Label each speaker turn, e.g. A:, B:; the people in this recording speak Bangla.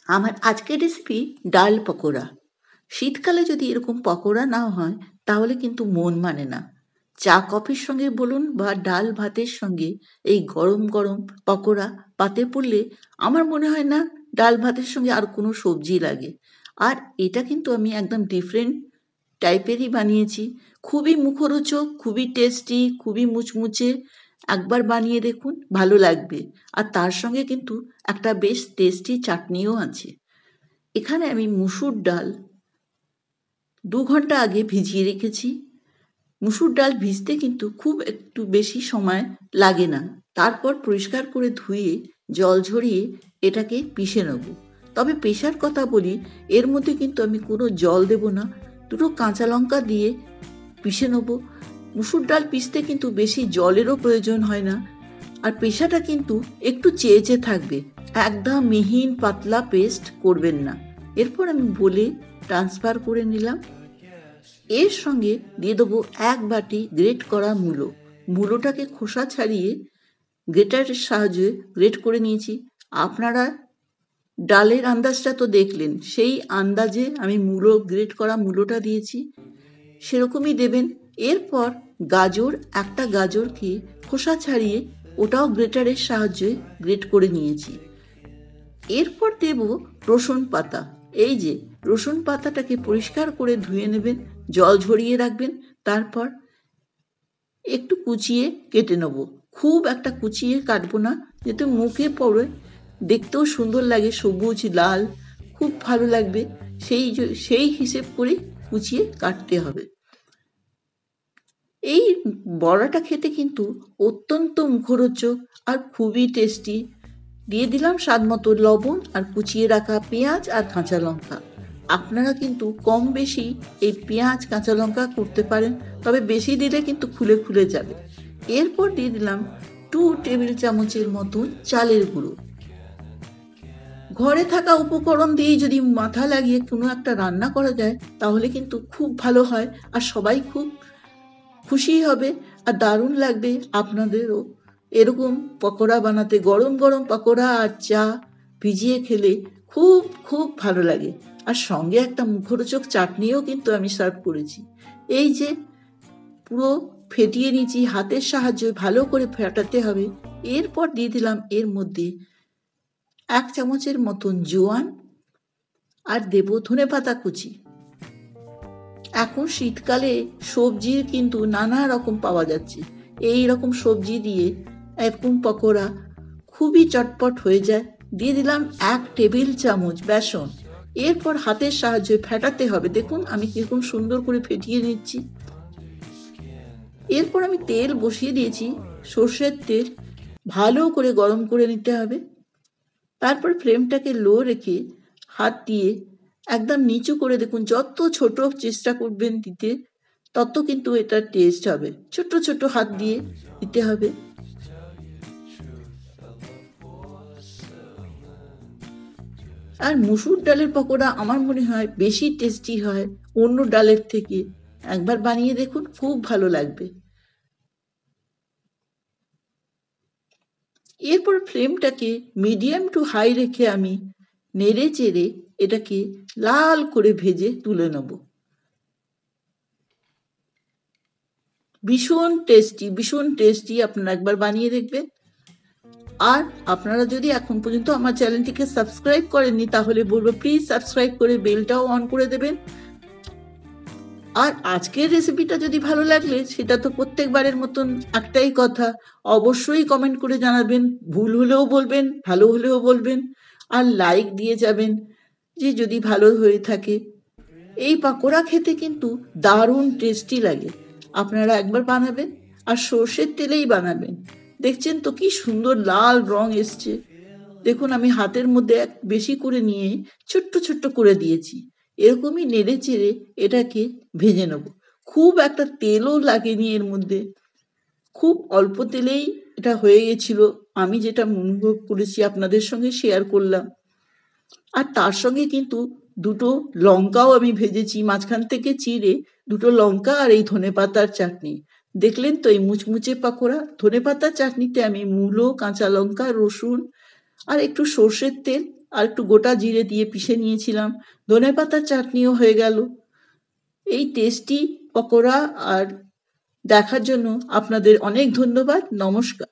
A: আমার আজকের রেসিপি ডাল পকোড়া। শীতকালে যদি এরকম পকোড়া না হয় তাহলে কিন্তু মন মানে না। চা কফির সঙ্গে বলুন বা ডাল ভাতের সঙ্গে এই গরম গরম পকোড়া পাতে পড়লে আমার মনে হয় না ডাল ভাতের সঙ্গে আর কোনো সবজি লাগে। আর এটা কিন্তু আমি একদম ডিফারেন্ট টাইপেরই বানিয়েছি। খুবই মুখরোচক, খুবই টেস্টি, খুবই মুচমুচে। একবার বানিয়ে দেখুন, ভালো লাগবে। আর তার সঙ্গে কিন্তু একটা বেশ টেস্টি চাটনিও আছে। এখানে আমি মুসুর ডাল 2 ঘন্টা আগে ভিজিয়ে রেখেছি। মুসুর ডাল ভিজতে কিন্তু খুব একটু বেশি সময় লাগে না। তারপর পরিষ্কার করে ধুয়ে জল ঝরিয়ে এটাকে পিষে নেব। তবে পেশার কথা বলি, এর মধ্যে কিন্তু আমি কোনো জল দেব না। দুটো কাঁচা লঙ্কা দিয়ে পিষে নেব। মুসুর ডাল পিষতে কিন্তু বেশি জলেরও প্রয়োজন হয় না। আর পেশাটা কিন্তু একটু চেয়েচে থাকবে, একদম মিহিন পাতলা পেস্ট করবেন না। এরপর আমি বলে ট্রান্সফার করে নিলাম। এর সঙ্গে দিয়ে দেবো 1 বাটি গ্রেট করা মূলো। মূলোটাকে খোসা ছাড়িয়ে গ্রেটারের সাহায্যে গ্রেট করে নিয়েছি। আপনারা ডালের আন্দাজটা তো দেখলেন, সেই আন্দাজে আমি গ্রেট করা মূলোটা দিয়েছি, সেরকমই দেবেন। এরপর গাজর, একটা গাজরকে খোসা ছাড়িয়ে ওটাও গ্রেটারের সাহায্যে গ্রেট করে নিয়েছি। এরপর দেব রসুন পাতা। এই যে রসুন পাতাটাকে পরিষ্কার করে ধুয়ে নেবেন, জল ঝরিয়ে রাখবেন। তারপর একটু কুচিয়ে কেটে নেব। খুব একটা কুচিয়ে কাটবো না, যাতে মুখে পড়ে দেখতেও সুন্দর লাগে, সবুজ লাল, খুব ভালো লাগবে। সেই হিসেব করে কুচিয়ে কাটতে হবে। এই বড়াটা খেতে কিন্তু অত্যন্ত মুখরোচক আর খুবই টেস্টি। দিয়ে দিলাম স্বাদ মতো লবণ আর কুচিয়ে রাখা পেঁয়াজ আর কাঁচা লঙ্কা। আপনারা কিন্তু কম বেশি এই পেঁয়াজ কাঁচা লঙ্কা করতে পারেন, তবে বেশি দিলে কিন্তু খুলে খুলে যাবে। এরপর দিয়ে দিলাম 2 টেবিল চামচের মতন চালের গুঁড়ো। ঘরে থাকা উপকরণ দিয়ে যদি মাথা লাগিয়ে কোনো একটা রান্না করা যায় তাহলে কিন্তু খুব ভালো হয়, আর সবাই খুব খুশি হবে আর দারুণ লাগবে আপনাদেরও। এরকম পকোড়া বানাতে, গরম গরম পকোড়া আর চা ভিজিয়ে খেলে খুব খুব ভালো লাগে। আর সঙ্গে একটা মুখরোচক চাটনিও কিন্তু আমি সার্ভ করেছি। এই যে পুরো ফেটিয়ে নিয়েছি, হাতের সাহায্যে ভালো করে ফেটাতে হবে। এরপর দিয়ে দিলাম এর মধ্যে 1 চামচের মতন জোয়ান আর দেব ধনেপাতা কুচি। এখন শীতকালে সবজির কিন্তু নানা রকম পাওয়া যাচ্ছে। এই রকম সবজি দিয়ে এরকম পকোড়া খুবই চটপট হয়ে যায়। দিয়ে দিলাম 1 টেবিল চামচ বেসন। এরপর হাতের সাহায্যে ফেটাতে হবে। দেখুন আমি কিরকম সুন্দর করে ফেটিয়ে নিচ্ছি। এরপর আমি তেল বসিয়ে দিয়েছি, সর্ষের তেল। ভালো করে গরম করে নিতে হবে। তারপর ফ্লেমটাকে লো রেখে হাত দিয়ে একদম নিচু করে দেখুন, যত ছোট চেষ্টা করবেন দিতে তত কিন্তু এটা টেস্ট হবে। ছোট ছোট হাত দিয়ে দিতে হবে। আর মুসুর ডালের পকোড়া আমার মনে হয় বেশি টেস্টি হয় অন্য ডালের থেকে। একবার বানিয়ে দেখুন, খুব ভালো লাগবে। এরপর ফ্লেমটাকে মিডিয়াম টু হাই রেখে আমি নেড়ে চেড়ে এটাকে লাল করে ভেজে তুলে নেব। ভীষণ টেস্টি, ভীষণ টেস্টি। আপনারা একবার বানিয়ে দেখবেন। আর আপনারা যদি এখন পর্যন্ত আমার চ্যানেলটিকে সাবস্ক্রাইব করেননি তাহলে বলবো প্লিজ সাবস্ক্রাইব করে বেলটাও অন করে দেবেন। আর আজকের রেসিপিটা যদি ভালো লাগলে সেটা তো প্রত্যেকবারের মতন একটাই কথা, অবশ্যই কমেন্ট করে জানাবেন। ভুল হলেও বলবেন, ভালো হলেও বলবেন, আর লাইক দিয়ে যাবেন যে যদি ভালো হয়ে থাকে। এই পাকোড়া খেতে কিন্তু দারুণ টেস্টি লাগে। আপনারা একবার বানাবেন, আর সর্ষের তেলেই বানাবেন। দেখছেন তো কি সুন্দর লাল রং এসছে। দেখুন আমি হাতের মধ্যে বেশি করে নিয়ে ছোট্ট ছোট্ট করে দিয়েছি। এরকমই নেড়ে চেড়ে এটাকে ভেজে নেব। খুব একটা তেলও লাগেনি এর মধ্যে, খুব অল্প তেলেই এটা হয়ে গেছিল। আমি যেটা অনুভব করেছি আপনাদের সঙ্গে শেয়ার করলাম। আর তার সঙ্গে কিন্তু 2টো লঙ্কাও আমি ভেজেছি, মাঝখান থেকে চিড়ে 2টো লঙ্কা আর এই ধনেপাতার চাটনি। দেখলেন তো এই মুচমুচে পাকোড়া। ধনেপাতার চাটনিতে আমি মূলো, কাঁচা লঙ্কা, রসুন আর একটু সর্ষের তেল আর একটু গোটা জিরে দিয়ে পিষে নিয়েছিলাম। ধনেপাতার চাটনিও হয়ে গেল। এই টেস্টি পকোড়া আর দেখার জন্য আপনাদের অনেক ধন্যবাদ। নমস্কার।